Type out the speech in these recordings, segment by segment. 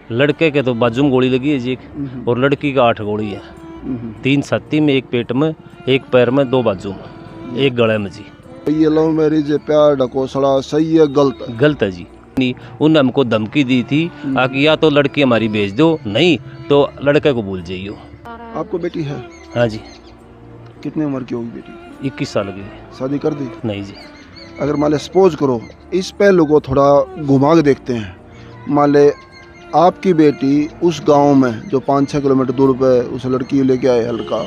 लड़के के तो बाजू में गोली लगी है जी एक, और लड़की का 8 गोली है। 3 छाती में, 1 पेट में, 1 पैर में, 2 बाजू में, 1 गले में जी। ये लव मैरिज प्यार ढकोसला सही है गलत है? गलत है जी। नहीं, उन्होंने हमको धमकी दी थी कि या तो लड़की हमारी भेज दो, नहीं तो लड़के को भूल जाइयो। आपको बेटी है? हाँ जी। कितनी उम्र की होगी बेटी? 21 साल की। शादी कर दी? नहीं जी। अगर मान ले सपोज करो, इस पहलू को थोड़ा घुमा के देखते हैं। मान ले आपकी बेटी उस गांव में जो 5-6 किलोमीटर दूर पे उस लड़की लेके आए लड़का,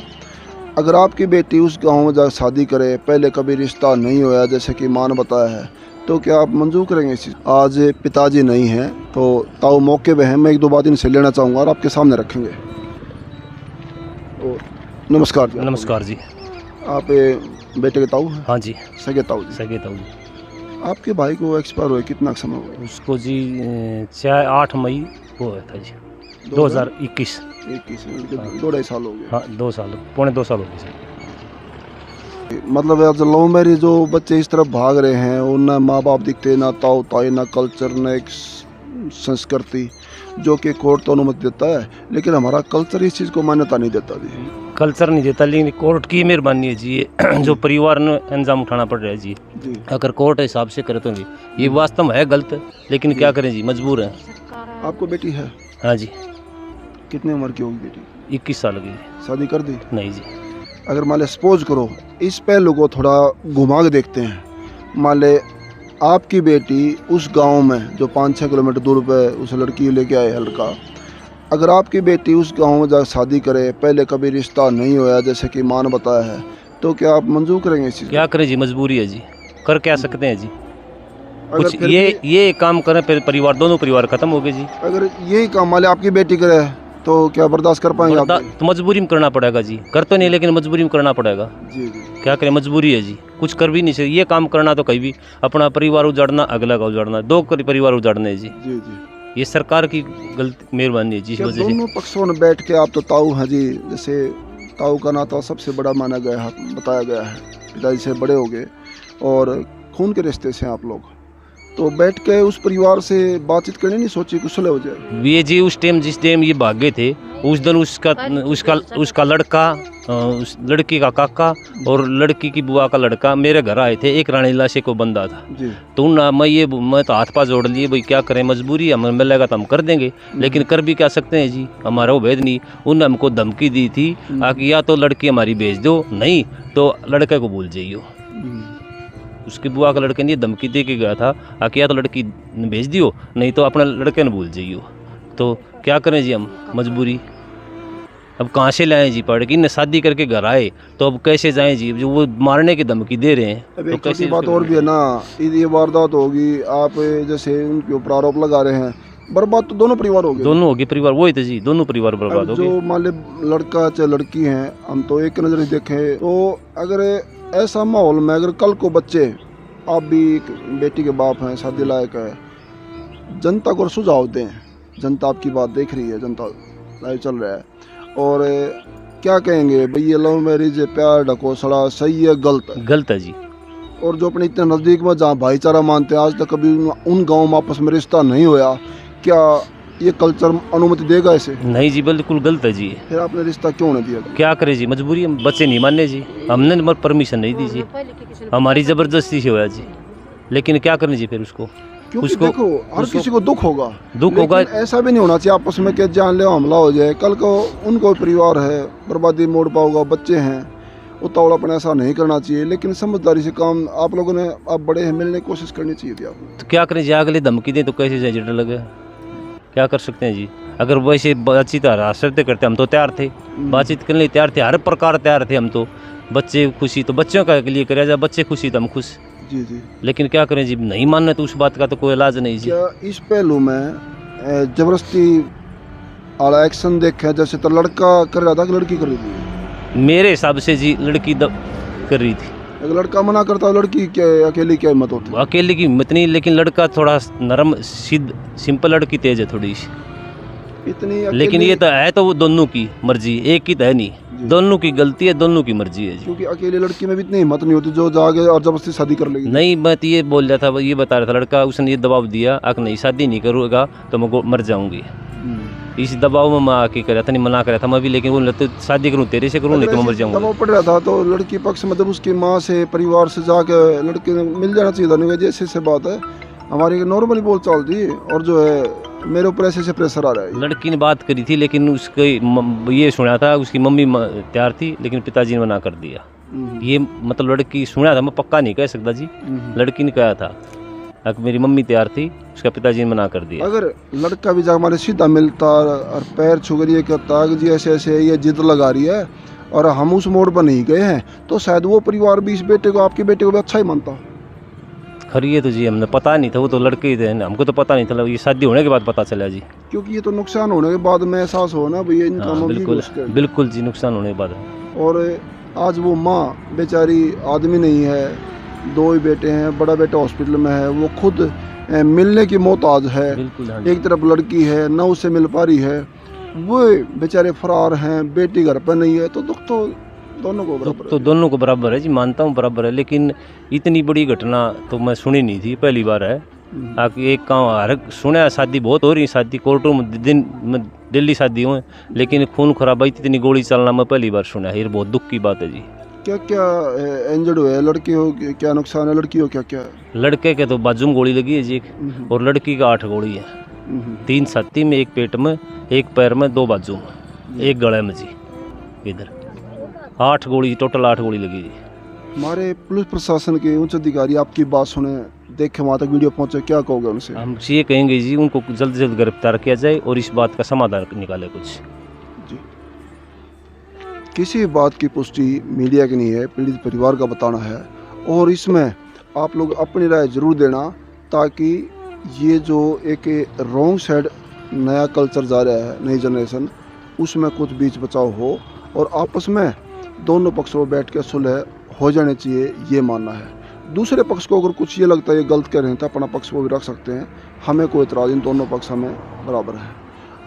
अगर आपकी बेटी उस गांव में जाकर शादी करे, पहले कभी रिश्ता नहीं होया जैसे कि माँ ने बताया है, तो क्या आप मंजूर करेंगे इस चीज़? आज पिताजी नहीं हैं तो ताऊ मौके पे हैं, मैं 1-2 बात इनसे लेना चाहूँगा और आपके सामने रखेंगे। तो नमस्कार जी। नमस्कार जी। आप बेटे के ताऊ हैं? हाँ जी। सगे ताऊ जी। सगे ताऊ जी। आपके भाई को एक्सपायर हुए कितना समय हुआ? उसको जी 8 मई को हुआ था जी, 2021। 2-2.5 साल हो गए। हाँ, 2 साल, पौने 2 साल हो गए। मतलब आज लव मैरिज जो बच्चे इस तरफ भाग रहे हैं, और ना माँ बाप दिखते, ना ताऊ ताई, ना कल्चर, ना एक संस्कृति, जो कि कोर्ट तो अनुमति देता है, लेकिन हमारा कल्चर इस चीज़ को मान्यता नहीं देता जी। कल्चर नहीं देता, लेकिन कोर्ट की मेहरबानी है जी, ये जो परिवार ने अंजाम उठाना पड़ रहा है जी। अगर कोर्ट हिसाब से करे तो ये वास्तव में है गलत, लेकिन क्या करें जी, मजबूर है। आपको बेटी है? हाँ जी। कितनी उम्र की होगी बेटी? 21 साल की। शादी कर दी? नहीं जी। अगर मान ले सपोज करो, इस पहलू को थोड़ा घुमा के देखते हैं। मान ले आपकी बेटी उस गांव में जो 5-6 किलोमीटर दूर पे उस लड़की लेके आए लड़का, अगर आपकी बेटी उस गांव में जाकर शादी करे, पहले कभी रिश्ता नहीं होया जैसे कि माँ ने बताया है, तो क्या आप मंजूर करेंगे इस चीज़? क्या करें जी, मजबूरी है जी, कर क्या सकते हैं जी। अगर कुछ ये काम करें, फिर परिवार, दोनों परिवार खत्म हो गए जी। अगर यही काम मान ले आपकी बेटी करे तो क्या बर्दाश्त कर पाएंगे आप? तो मजबूरी में करना पड़ेगा जी, कर तो नहीं, लेकिन मजबूरी में करना पड़ेगा जी जी। क्या करें, मजबूरी है जी, कुछ कर भी नहीं सकते। ये काम करना तो कहीं भी, अपना परिवार उजाड़ना, अगला का उजाड़ना, 2 परिवार उजाड़ने जी। जी जी। ये सरकार की गलती, मेहरबानी है जी, इस वजह से। दोनों पक्षों में बैठ के, आप तो ताऊ हैं जी, जैसे ताऊ का नाता सबसे बड़ा माना गया है, बताया गया है, पिताजी से बड़े हो गए और खून के रिश्ते से आप लोग, तो बैठ के उस परिवार से बातचीत करने नहीं सोची कुछ सुलह हो जाए? ये जी उस टाइम, जिस टाइम ये भागे थे, उस दिन उसका लड़का, उस लड़की का काका और लड़की की बुआ का लड़का मेरे घर आए थे। एक रानी लाशे को बंदा था जी। तो मैं तो हाथ पा जोड़ लिए, भाई क्या करें, मजबूरी, हमें मिलेगा तो हम कर देंगे, लेकिन कर भी क्या सकते हैं जी, हमारा वो भेद नहीं। उन्होंने हमको धमकी दी थी कि या तो लड़की हमारी भेज दो, नहीं तो लड़के को भूल जाइयो। उसकी बुआ का लड़के ने धमकी दे के गया था कि या तो लड़की भेज दियो, नहीं तो अपने लड़के ने भूल जाइयो। तो क्या करें जी, हम मजबूरी, अब कहाँ से लाएं जी, पढ़ के इन्हें शादी करके घर आए तो अब कैसे जाएं जी, जो वो मारने की धमकी दे रहे हैं। तो कैसी बात और भी है ना, ये वारदात होगी, आप जैसे उनके ऊपर आरोप लगा रहे हैं, बर्बाद तो दोनों परिवार हो गए। दोनों हो गए परिवार, वही तो जी, दोनों परिवार बर्बाद हो गए। जो मान ले लड़का चाहे लड़की हैं, हम तो एक नज़र देखें तो अगर ऐसा माहौल में अगर कल को बच्चे, आप भी एक बेटी के बाप हैं, शादी लायक है, जनता को सुझाव दें, जनता आपकी बात देख रही है, जनता लाइव चल रहा है, और क्या कहेंगे भाई, ये लव मैरिज प्यार ढकोसला सही है गलत है? गलत है जी। और जो अपने इतने नज़दीक में जहाँ भाईचारा मानते हैं, आज तक कभी उन गाँव में आपस में रिश्ता नहीं होया, क्या ये कल्चर अनुमति देगा इसे? नहीं जी, बिल्कुल गलत है जी। फिर आपने रिश्ता क्यों नहीं दिया? क्या करे जी, मजबूरी, हम बच्चे नहीं माने जी, हमने परमिशन नहीं दी जी, हमारी ज़बरदस्ती से होया जी, लेकिन क्या करनी जी फिर उसको। क्योंकि देखो, हर किसी को दुख होगा, ऐसा भी नहीं होना चाहिए आपस में कि जानलेवा हमला हो जाए, कल को उनको परिवार है, बर्बादी मोड़ पाओगा, बच्चे हैं, उतावलापन ऐसा नहीं करना चाहिए, लेकिन समझदारी से काम आप लोगों ने, आप बड़े हैं, मिलने की कोशिश करनी चाहिए थी आपको। तो क्या करें जी, अगले धमकी दें तो कैसे जाए, डर लगे, क्या कर सकते हैं जी। अगर वैसे बातचीत रास्ते करते, हम तो तैयार थे, बातचीत करने तैयार थे, हर प्रकार तैयार थे हम तो। बच्चे खुशी तो बच्चों का लिए करा जाए, बच्चे खुशी तो हम खुश जी जी। लेकिन क्या करें जी, नहीं मानना तो उस बात का तो कोई इलाज नहीं जी। क्या इस पहलू में जबरदस्ती वाला एक्शन देखे, जैसे तो लड़का कर रहा था कि लड़की कर रही थी? मेरे हिसाब से जी लड़की कर रही थी। अगर लड़का मना करता है, लड़की क्या अकेली क्या हिम्मत होती? अकेले की हिम्मत नहीं, लेकिन लड़का थोड़ा नरम सीध सिंपल, लड़की तेज है थोड़ी सी इतनी, लेकिन ये तो है तो वो दोनों की मर्जी, एक की तो है नहीं, दोनों की गलती है, दोनों की मर्जी है जी। क्योंकि अकेले लड़की में भी इतनी हिम्मत नहीं होती जो जाके और जबरदस्ती शादी कर लेगी। नहीं, मैं तो ये बोल रहा था, ये बता रहा था लड़का, उसने ये दबाव दिया कि नहीं शादी नहीं करूँगा तो मैं मर जाऊंगी। इस दबाव में मैं आके करा था, नहीं मना करा था मैं भी, लेकिन वो तो शादी करूँ तेरे से करूँ नहीं तो मैं मर जाऊँगा। दबाव पड़ रहा था तो लड़की पक्ष मतलब उसकी माँ से परिवार से जाके लड़के ने मिल जाना चाहिए था, नहीं जैसे से बात है हमारी नॉर्मली बोल चाल थी और जो है मेरे ऊपर ऐसे से प्रेशर आ रहा है। लड़की ने बात करी थी लेकिन उसके ये सुना था उसकी मम्मी तैयार थी लेकिन पिताजी ने मना कर दिया। ये मतलब लड़की सुना था, मैं पक्का नहीं कह सकता जी, लड़की ने कहा था अगर मेरी मम्मी तैयार थी उसका पिताजी ने मना कर दिया। अगर लड़का भी जा हमारे सीधा मिलता और पैर छू ये कहता कि जी ऐसे ऐसे ये जिद लगा रही है और हम उस मोड़ पर नहीं गए हैं तो शायद वो परिवार भी इस बेटे को आपके बेटे को भी अच्छा ही मानता। खरी है तो जी हमने पता नहीं था, वो तो लड़के ही थे, हमको तो पता नहीं था, ये शादी होने के बाद पता चला जी। क्योंकि ये तो नुकसान होने के बाद में एहसास हो ना भैया इनका बिल्कुल बिल्कुल जी, नुकसान होने के बाद। और आज वो माँ बेचारी आदमी नहीं है, दो ही बेटे हैं, बड़ा बेटा हॉस्पिटल में है, वो खुद मिलने की मोहताज है। एक तरफ लड़की है ना उससे मिल पा रही है, वो बेचारे फरार हैं, बेटी घर पर नहीं है, तो दुख तो दोनों को बराबर है। तो दोनों को बराबर है जी, मानता हूँ बराबर है, लेकिन इतनी बड़ी घटना तो मैं सुनी नहीं थी, पहली बार है। आके एक काम हर सुना शादी बहुत हो रही, शादी कोर्टों में दिन में दिल्ली शादी हुए, लेकिन खून खराबा इतनी गोली चलना मैं पहली बार सुना है। ये बहुत दुख की बात है जी। क्या क्या इंजर्ड हुए हैं? लड़की हो क्या नुकसान है, लड़की हो क्या क्या है? लड़के के तो बाजू में गोली लगी है जी और लड़की का 8 गोली है, 3 छाती में, 1 पेट में, 1 पैर में, 2 बाजू में, 1 गले में जी, इधर 8 गोली, टोटल 8 गोली लगी जी। हमारे पुलिस प्रशासन के उच्च अधिकारी आपकी बात सुने, देखे वहाँ तक वीडियो पहुँचे, क्या कहोगे उनसे? हम ये कहेंगे जी उनको जल्द से जल्द गिरफ्तार किया जाए और इस बात का समाधान निकाले कुछ जी। किसी बात की पुष्टि मीडिया की नहीं है, पीड़ित परिवार का बताना है और इसमें आप लोग अपनी राय जरूर देना ताकि ये जो एक रॉन्ग साइड नया कल्चर जा रहा है, नई जनरेशन, उसमें कुछ बीच बचाव हो और आपस में दोनों पक्षों में बैठ के सुलह हो जाने चाहिए, ये मानना है। दूसरे पक्ष को अगर कुछ ये लगता है ये गलत कह रहे हैं तो अपना पक्ष को भी रख सकते हैं, हमें कोई इतराज़ नहीं, दोनों पक्ष हमें बराबर है।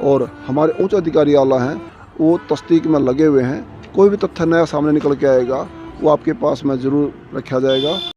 और हमारे उच्च अधिकारी आला हैं वो तस्दीक में लगे हुए हैं, कोई भी तथ्य नया सामने निकल के आएगा वो आपके पास में ज़रूर रखा जाएगा।